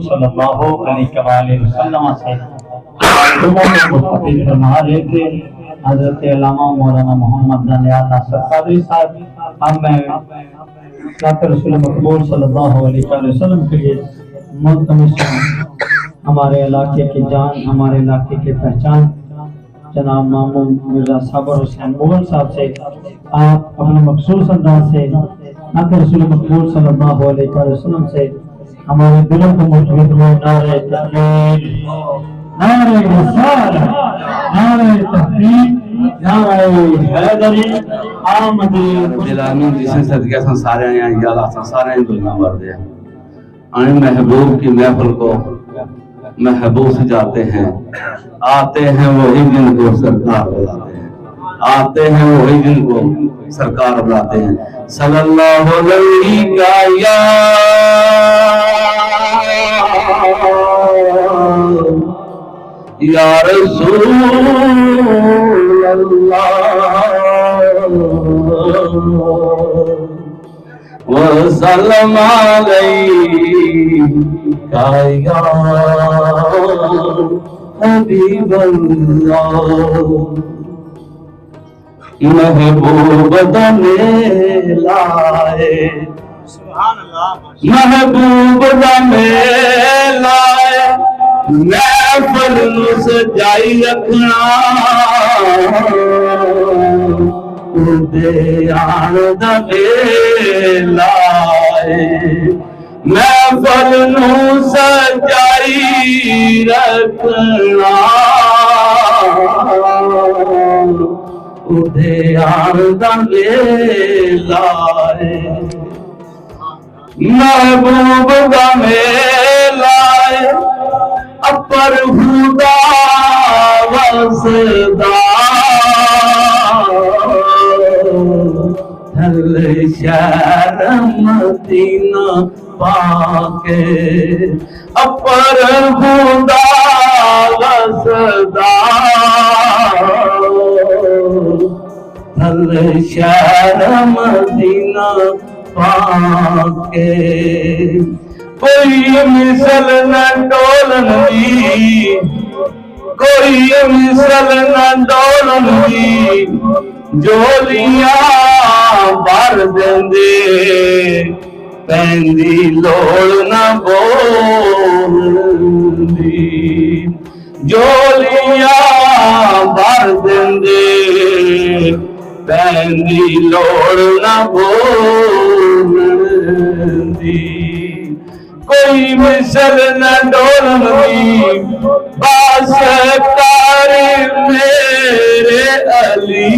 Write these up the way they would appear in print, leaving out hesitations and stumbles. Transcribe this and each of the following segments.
सल्लल्लाहु अलैहि वसल्लम से दुआ को मुस्तफीद फरमा रहे थे। हजरत अल्लामा मौलाना मोहम्मद दनियाल नासिर कादरी साहब अब मैं नात रसूल मकबूल सल्लल्लाहु अलैहि वसल्लम के लिए मुल्तमिस हमारे इलाके की जान, हमारे इलाके की पहचान जनाब मामून मिर्जा साबर हुसैन मुगल साहब से आप अपने मखसूस अंदाज से नात रसूल मकबूल सल्लल्लाहु अलैहि वसल्लम से हमारे दिलों को मुतमिन हो। नारे तकबीर, नारे रिसालत, नारे तहकीक, नारे हैदरी आमदी दिलामीन जिसे सदके से सारे यहाँ या अल्लाह सारे दुनिया भर दे। आए महबूब की महफिल को महबूब से जाते हैं, आते हैं वही जिनको सरकार बुलाते हैं, आते हैं वही जिनको सरकार बुलाते हैं। सल्लल्लाहु अलैहि या रसूल अल्लाह व सल्लम अलैका या हबीब अल्लाह। महबूब दमे लाए, महबूब दमे लाए, महफिल सजाई रखना उदे आन दमे लाए। महफिल सजाई रखना उदे आन दमे लाए। महबूब दमे लाए अपर हुदा वसदा थल शहर मदीना पाके। अपर हुदा वसदा थल शहर मदीना पाके। कोई मिसल न डोलन दी, कोई मिसल न डोलन दी, जोलियां भर देंदे पैंदी लोड़ न बोलदी। जोलियां भर देंदे पैंदी लोड़ न बोलदी। कोई मिसल न डोलनी बास कार मेरे अली।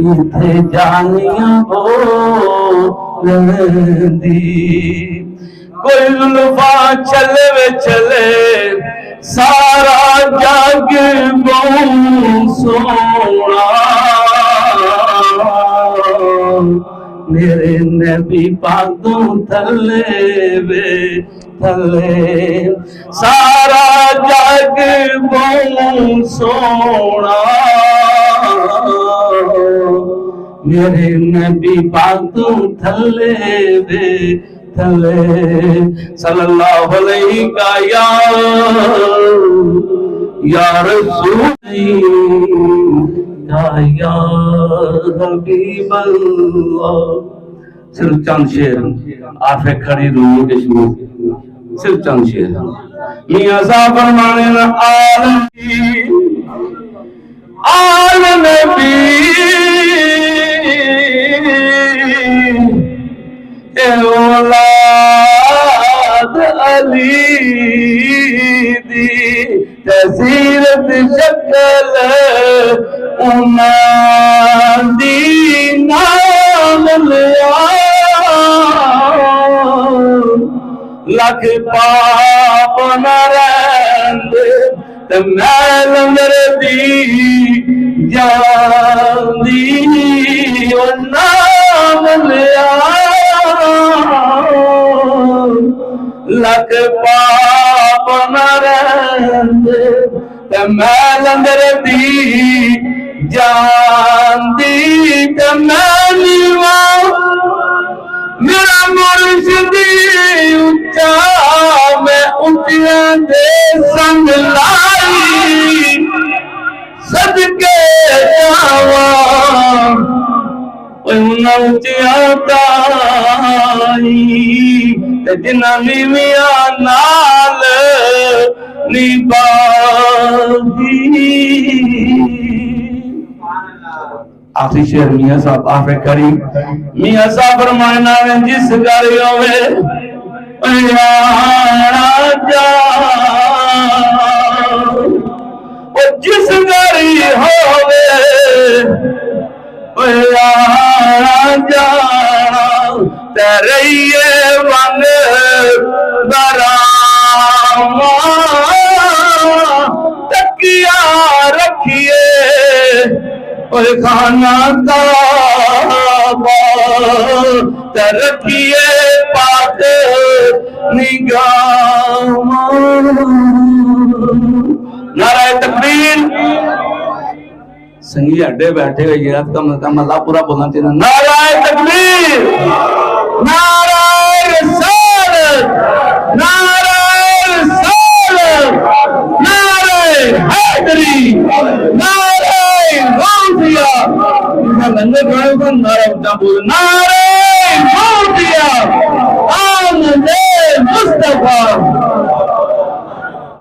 इथे जानिया बोलदी। कोई जुल्फा चले वे चले सारा जग बहु सोना। मेरे नबी पादों थले वे थले सारा जग बहु सोना। मेरे नबी पादों थले वे थले। सल्लल्लाहु अलैहि या रसूल या हबीब अल्लाह। सिर्फ चंद शेर आफे खड़ी रूह के शुरू, सिर्फ चंद शेर। मियां साहब फरमाने न आल नबी ए औलाद अली दी तसीरत शक्ल उन्दी नाम लिया। लख पाप न रहंदे ते मैल मेरे दी जांदी ओ नाम लिया। लख पाप न रहंदे ते मैल मेरे दी जांदी ते मैं मेरा मुर्शिदी संग लाई सदके जावा जिन्ना नीविया नाल निभाई। आखिरी शेर मियां साहब आफे करी मियां साहब फरमाना है जिस घर होवे जा जिस घर होवे जा तेरे वन बरामा तकिया रखिए खाना काबा रखिए पाक निगाह। नाराए तकबीर। संगी अड्डे बैठे हुए याद का अल्लाह पूरा बोलना चाहिए। नाराए तकबीर, नाराए रिसालत, नाराए रिसालत, नाराए हैदरी, नाराए गौसिया। इनका लंगर गाने का नारा ऊंचा बोल, नाराए गौसिया, आमदे मुस्तफा।